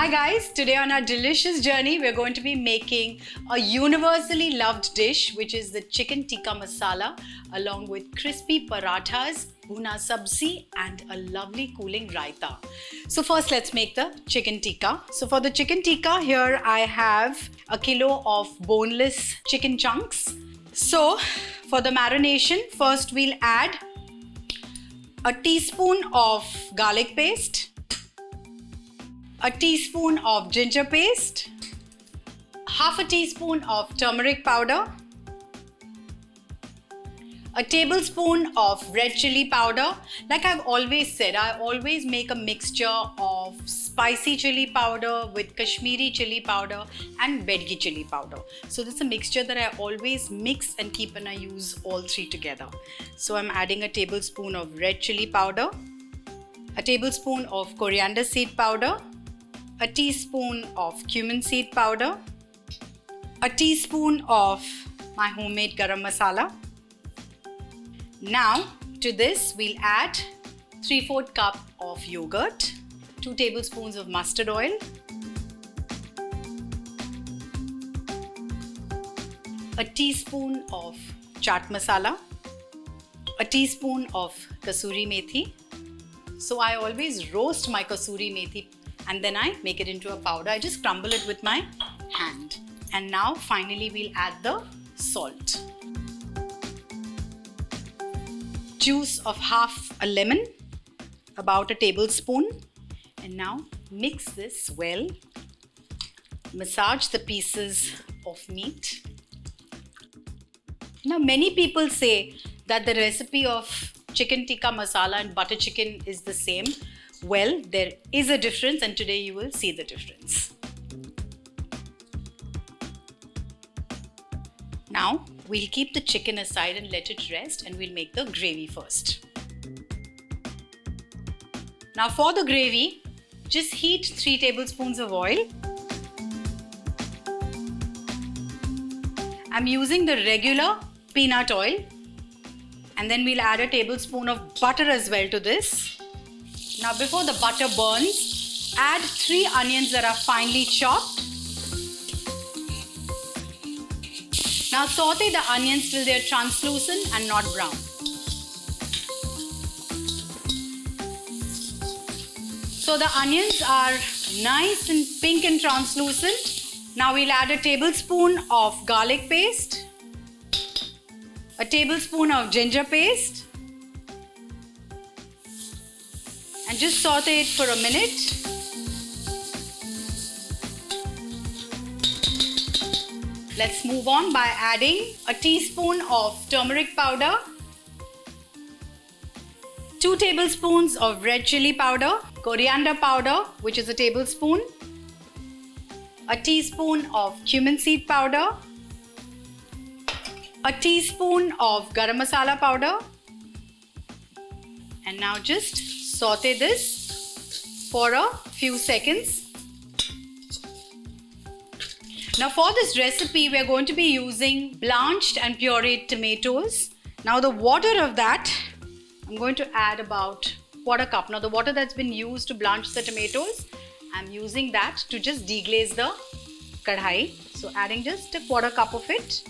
Hi guys, today on our delicious journey we're going to be making a universally loved dish, which is the chicken tikka masala, along with crispy parathas, Bhuna Sabzi and a lovely cooling raita. So first let's make the chicken tikka. So for the chicken tikka, here I have a kilo of boneless chicken chunks. So for the marination, first we'll add a teaspoon of garlic paste, a teaspoon of ginger paste, half a teaspoon of turmeric powder, a tablespoon of red chilli powder. Like I've always said, I always make a mixture of spicy chili powder with Kashmiri chili powder and Veg chilli powder. So this is a mixture that I always mix and keep, and I use all three together. So I'm adding a tablespoon of red chilli powder, a tablespoon of coriander seed powder, a teaspoon of cumin seed powder, a teaspoon of my homemade garam masala. Now to this we'll add 3/4 cup of yogurt, 2 tablespoons of mustard oil, a teaspoon of chaat masala, a teaspoon of kasuri methi. So I always roast my kasuri methi and then I make it into a powder. I just crumble it with my hand. And now finally we'll add the salt. Juice of half a lemon, about a tablespoon. And now mix this well. Massage the pieces of meat. Now many people say that the recipe of chicken tikka masala and butter chicken is the same. Well, there is a difference, and today you will see the difference. Now we'll keep the chicken aside and let it rest, and we'll make the gravy first. Now for the gravy, just heat 3 tablespoons of oil. I'm using the regular peanut oil, and then we'll add a tablespoon of butter as well to this. Now before the butter burns, add 3 onions that are finely chopped. Now saute the onions till they are translucent and not brown. So the onions are nice and pink and translucent. Now we'll add a tablespoon of garlic paste, a tablespoon of ginger paste, and just saute it for a minute. Let's move on by adding a teaspoon of turmeric powder, 2 tablespoons of red chilli powder, coriander powder, which is a tablespoon, a teaspoon of cumin seed powder, a teaspoon of garam masala powder, and now just saute this for a few seconds. Now for this recipe, we are going to be using blanched and pureed tomatoes. Now the water of that, I'm going to add about 1/4 cup. Now the water that's been used to blanch the tomatoes, I'm using that to just deglaze the kadhai. So adding just 1/4 cup of it.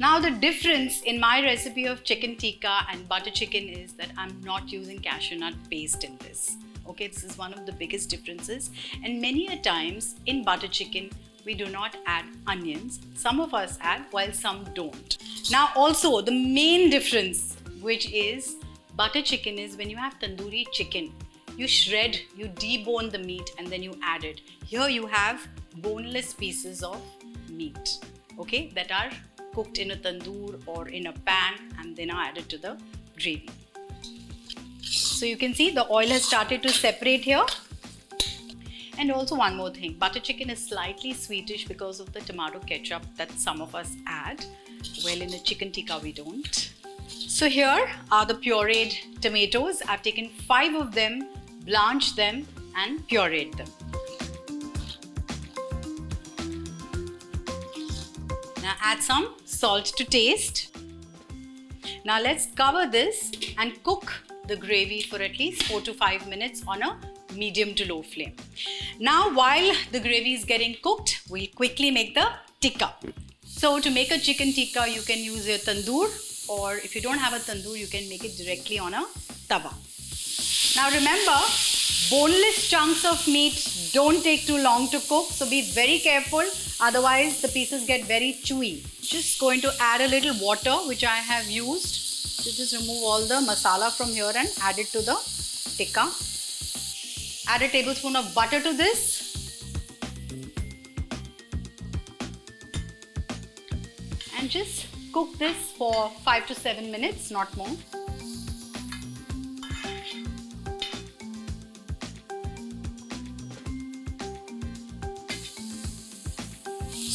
Now the difference in my recipe of chicken tikka and butter chicken is that I'm not using cashew nut paste in this. Okay, this is one of the biggest differences. And many a times in butter chicken, we do not add onions. Some of us add while some don't. Now also the main difference, which is butter chicken, is when you have tandoori chicken, you shred, you debone the meat and then you add it. Here you have boneless pieces of meat, okay, that are cooked in a tandoor or in a pan and then are added to the gravy. So you can see the oil has started to separate here. And also one more thing, butter chicken is slightly sweetish because of the tomato ketchup that some of us add. Well, in the chicken tikka we don't. So here are the pureed tomatoes. I've taken 5 of them, blanched them and pureed them. Now add some salt to taste. Now let's cover this and cook the gravy for at least 4 to 5 minutes on a medium to low flame. Now while the gravy is getting cooked, we'll quickly make the tikka. So to make a chicken tikka, you can use a tandoor, or if you don't have a tandoor, you can make it directly on a tawa. Now remember, boneless chunks of meat don't take too long to cook, so be very careful, otherwise the pieces get very chewy. Just going to add a little water which I have used to just remove all the masala from here and add it to the tikka. Add a tablespoon of butter to this and just cook this for 5 to 7 minutes, not more.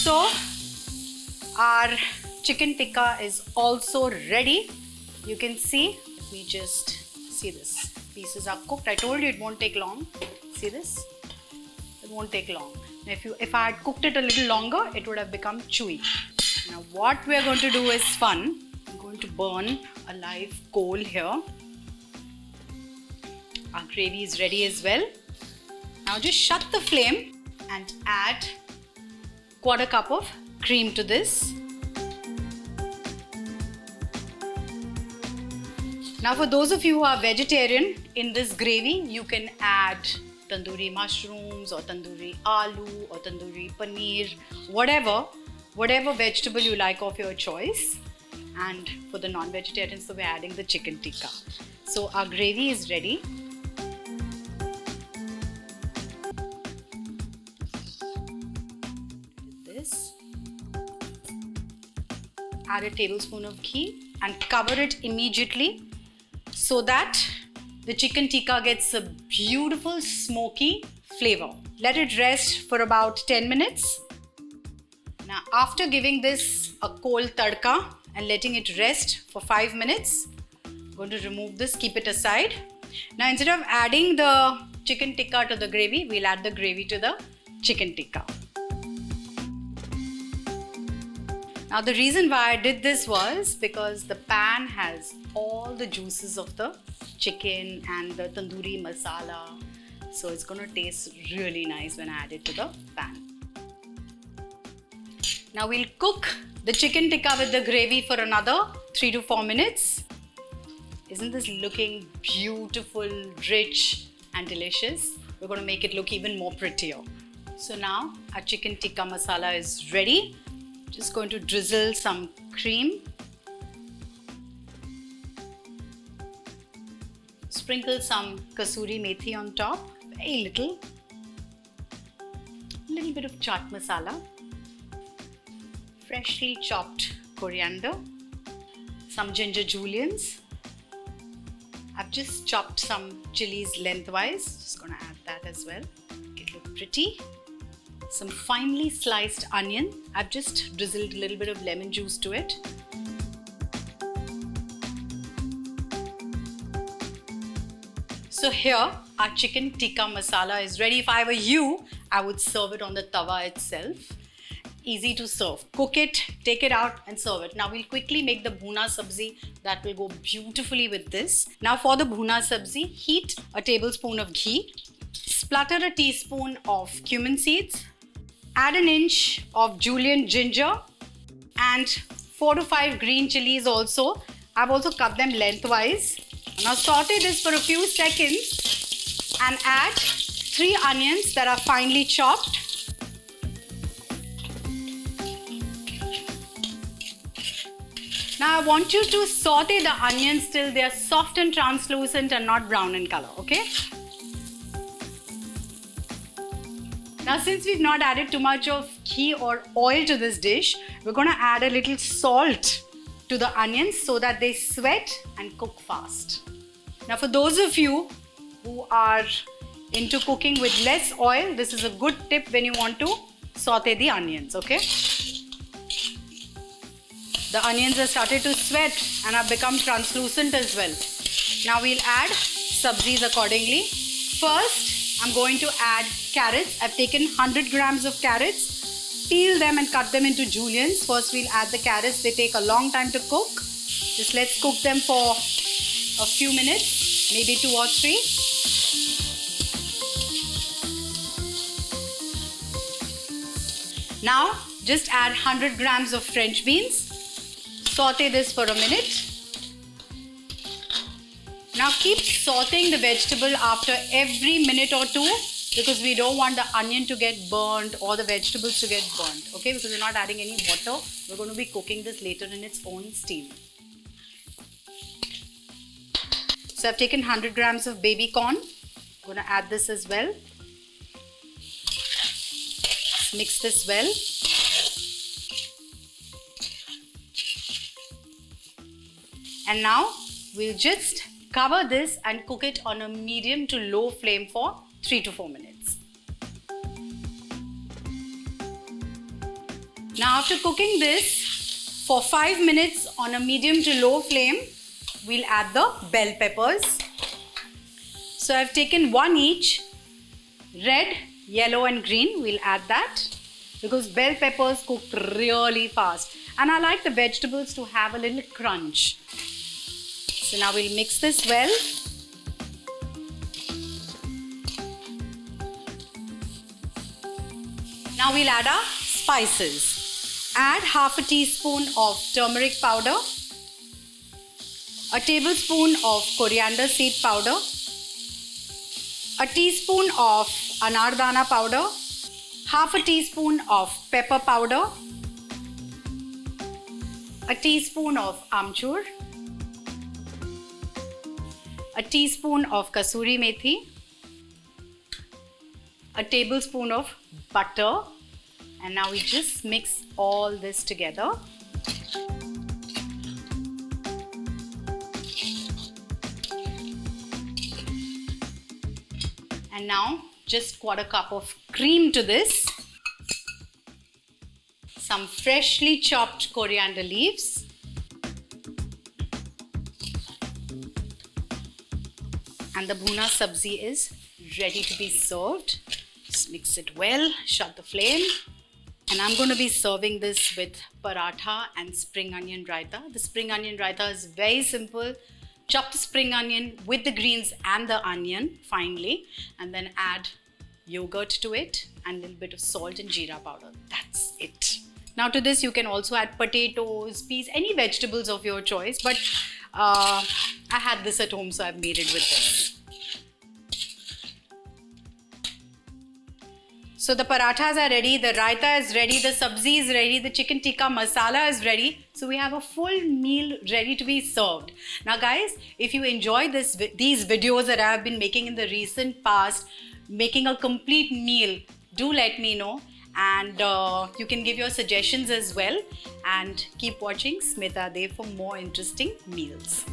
So our chicken tikka is also ready. You can see, let me just see this. Pieces are cooked. I told you it won't take long. See this? It won't take long. Now if I had cooked it a little longer, it would have become chewy. Now what we are going to do is fun. I'm going to burn a live coal here. Our gravy is ready as well. Now just shut the flame and add 1/4 cup of cream to this. Now for those of you who are vegetarian, in this gravy you can add tandoori mushrooms or tandoori aloo or tandoori paneer, whatever vegetable you like of your choice. And for the non-vegetarians, so we're adding the chicken tikka. So our gravy is ready. This. Add a tablespoon of ghee and cover it immediately, so that the chicken tikka gets a beautiful smoky flavor. Let it rest for about 10 minutes. Now after giving this a cold tadka and letting it rest for 5 minutes, I'm going to remove this, keep it aside. Now instead of adding the chicken tikka to the gravy, we'll add the gravy to the chicken tikka. Now the reason why I did this was because the pan has all the juices of the chicken and the tandoori masala. So it's going to taste really nice when I add it to the pan. Now we'll cook the chicken tikka with the gravy for another 3 to 4 minutes. Isn't this looking beautiful, rich and delicious? We're going to make it look even more prettier. So now our chicken tikka masala is ready. Just going to drizzle some cream. Sprinkle some kasuri methi on top, very little. A little bit of chaat masala. Freshly chopped coriander. Some ginger juliens. I've just chopped some chilies lengthwise. Just gonna add that as well. Make it look pretty. Some finely sliced onion. I've just drizzled a little bit of lemon juice to it. So here our chicken tikka masala is ready. If I were you, I would serve it on the tawa itself. Easy to serve. Cook it, take it out and serve it. Now we'll quickly make the Bhuna Sabzi that will go beautifully with this. Now for the Bhuna Sabzi, heat a tablespoon of ghee. Splutter a teaspoon of cumin seeds. Add an inch of julienne ginger and 4 to 5 green chilies also. I've also cut them lengthwise. Now saute this for a few seconds and add 3 onions that are finely chopped. Now I want you to saute the onions till they are soft and translucent and not brown in color, okay? Now since we've not added too much of ghee or oil to this dish, we're going to add a little salt to the onions so that they sweat and cook fast. Now for those of you who are into cooking with less oil, this is a good tip when you want to saute the onions, okay? The onions have started to sweat and have become translucent as well. Now we'll add subzis accordingly. First, I'm going to add carrots. I've taken 100 grams of carrots, peel them and cut them into juliennes. First we'll add the carrots. They take a long time to cook. Just let's cook them for a few minutes, maybe 2 or 3. Now just add 100 grams of French beans. Sauté this for a minute. Now keep sauteing the vegetable after every minute or 2, because we don't want the onion to get burnt or the vegetables to get burnt, okay? Because we're not adding any water. We're going to be cooking this later in its own steam. So I've taken 100 grams of baby corn. I'm going to add this as well. Mix this well. And now we'll just cover this and cook it on a medium to low flame for 3 to 4 minutes. Now after cooking this for 5 minutes on a medium to low flame, we'll add the bell peppers. So I've taken 1 each, red, yellow and green. We'll add that because bell peppers cook really fast and I like the vegetables to have a little crunch. So now we'll mix this well. Now we'll add our spices. Add half a teaspoon of turmeric powder, a tablespoon of coriander seed powder, a teaspoon of anardana powder, half a teaspoon of pepper powder, a teaspoon of amchur, a teaspoon of kasuri methi, a tablespoon of butter, and now we just mix all this together. And now just 1/4 cup of cream to this, some freshly chopped coriander leaves, and the Bhuna Sabzi is ready to be served. Just mix it well, shut the flame. And I'm going to be serving this with paratha and spring onion raita. The spring onion raita is very simple. Chop the spring onion with the greens and the onion finely, and then add yogurt to it and a little bit of salt and jeera powder. That's it. Now to this you can also add potatoes, peas, any vegetables of your choice, but I had this at home so I've made it with this. So the parathas are ready, the raita is ready, the sabzi is ready, the chicken tikka masala is ready. So we have a full meal ready to be served. Now guys, if you enjoy these videos that I have been making in the recent past, making a complete meal, do let me know. And you can give your suggestions as well. And keep watching Smita Dev for more interesting meals.